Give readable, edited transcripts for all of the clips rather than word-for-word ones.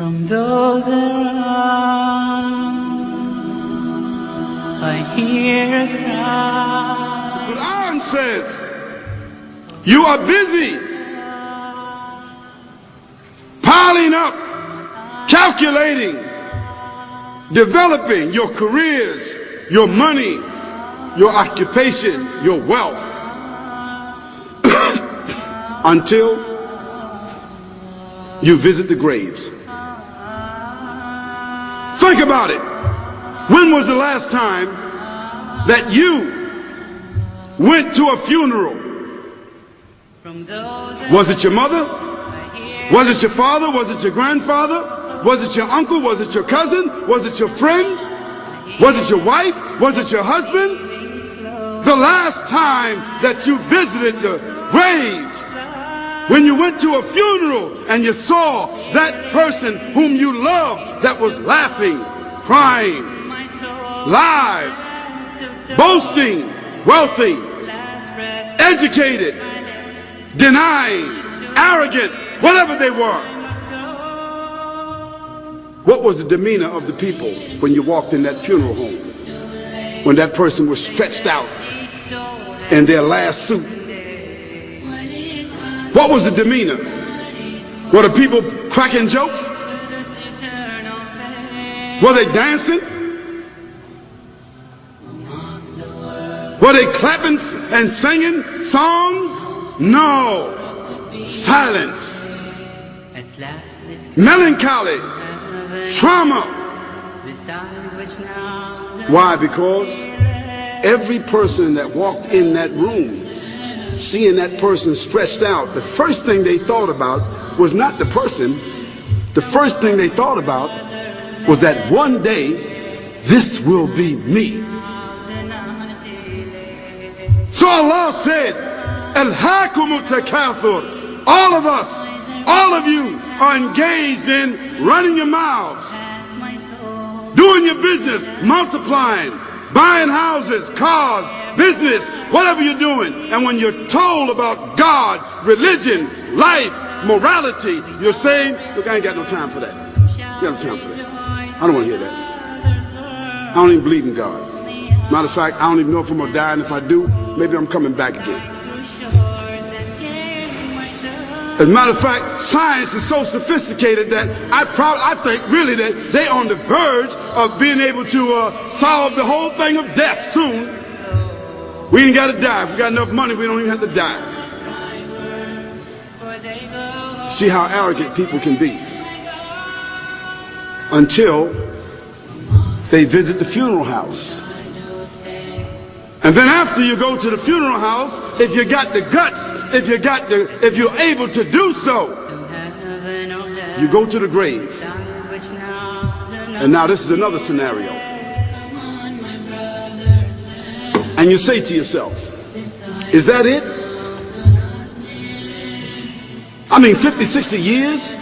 From those around, I hear a cry. The Quran says, you are busy piling up, calculating, developing your careers, your money, your occupation, your wealth, until you visit the graves. Think about it. When was the last time that you went to a funeral? Was it your mother? Was it your father? Was it your grandfather? Was it your uncle? Was it your cousin? Was it your friend? Was it your wife? Was it your husband? The last time that you visited the grave, when you went to a funeral and you saw that person whom you loved that was laughing, crying, live, boasting, wealthy, educated, denying, arrogant, whatever they were. What was the demeanor of the people when you walked in that funeral home? When that person was stretched out in their last suit? What was the demeanor? Were the people cracking jokes? Were they dancing? Were they clapping and singing songs? No. Silence. Melancholy. Trauma. Why? Because every person that walked in that room, seeing that person stretched out, the first thing they thought about was not the person. The first thing they thought about was that one day this will be me. So Allah said, Alhaakumut takathur. All of us, all of you are engaged in running your mouths, doing your business, multiplying, buying houses, cars, business, whatever you're doing. And when you're told about God, religion, life, morality, you're saying, look, I ain't got no time for that. I ain't got no time for that. I don't want to hear that. I don't even believe in God. Matter of fact, I don't even know if I'm going to die, and if I do, maybe I'm coming back again. As a matter of fact, science is so sophisticated that I think really that they're on the verge of being able to solve the whole thing of death soon. We ain't got to die. If we got enough money, we don't even have to die. See how arrogant people can be until they visit the funeral house. And then after you go to the funeral house, if you got the guts, if you're able to do so, you go to the grave. And now this is another scenario. And you say to yourself, is that it? I mean, 50, 60 years,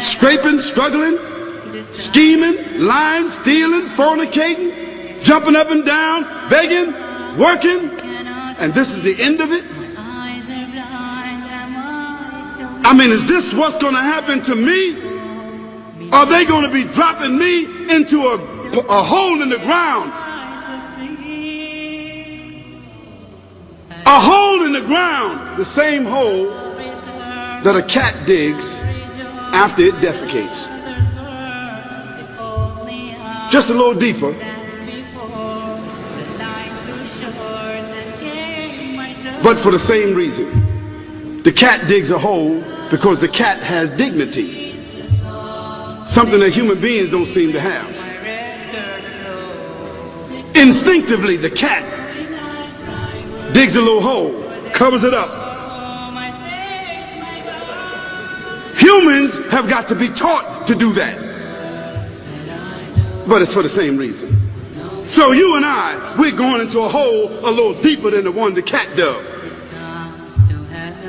scraping, struggling, scheming, lying, stealing, fornicating, jumping up and down, begging, working, and this is the end of it? I mean, is this what's going to happen to me? Are they going to be dropping me into a hole in the ground? A hole in the ground, the same hole that a cat digs after it defecates. Just a little deeper. But for the same reason. The cat digs a hole because the cat has dignity. Something that human beings don't seem to have. Instinctively, the cat digs a little hole, covers it up. Humans have got to be taught to do that. But it's for the same reason. So you and I, we're going into a hole a little deeper than the one the cat dug.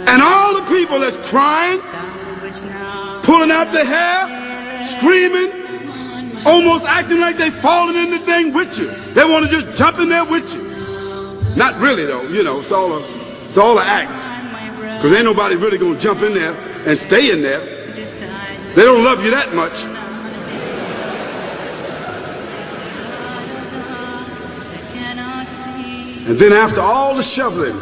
And all the people that's crying, pulling out their hair, screaming, almost acting like they falling in the thing with you. They want to just jump in there with you. Not really though, you know, it's all an act. Because ain't nobody really going to jump in there and stay in there. They don't love you that much. And then after all the shoveling,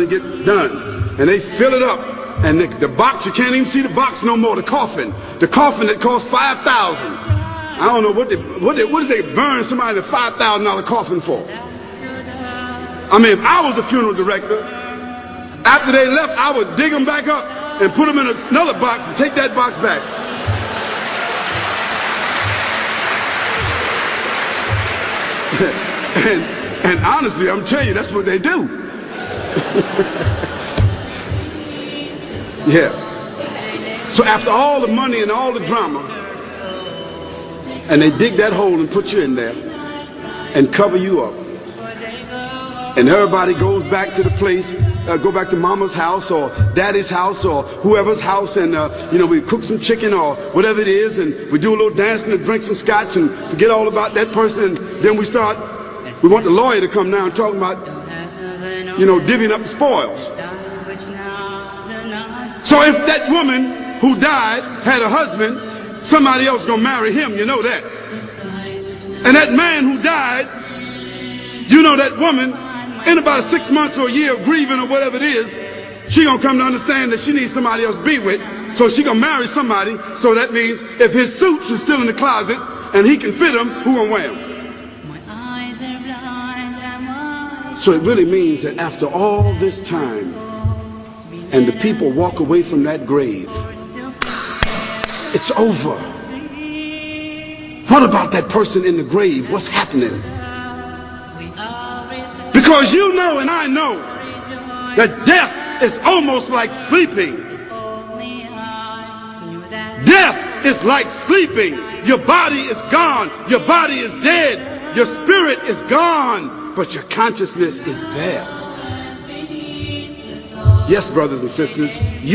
get done, and they fill it up, and the box, you can't even see the box no more, the coffin that cost $5,000. I don't know what did they burn somebody a $5,000 coffin for? I mean, if I was a funeral director, after they left, I would dig them back up and put them in another box and take that box back. And honestly, I'm telling you, that's what they do. Yeah. So after all the money and all the drama, and they dig that hole and put you in there and cover you up, and everybody goes back to the place, go back to mama's house or daddy's house or whoever's house, and we cook some chicken or whatever it is, and we do a little dancing and drink some scotch and forget all about that person, and then we want the lawyer to come now and talk about, divvying up the spoils. So if that woman who died had a husband, somebody else gonna marry him, you know that. And that man who died, you know that woman, in about 6 months or a year of grieving or whatever it is, she gonna come to understand that she needs somebody else to be with, so she gonna marry somebody. So that means if his suits are still in the closet and he can fit them, who gonna wear them? So it really means that after all this time, and the people walk away from that grave, it's over. What about that person in the grave? What's happening? Because you know and I know that death is almost like sleeping. Death is like sleeping. Your body is gone. Your body is dead. Your spirit is gone. But your consciousness is there. Yes, brothers and sisters.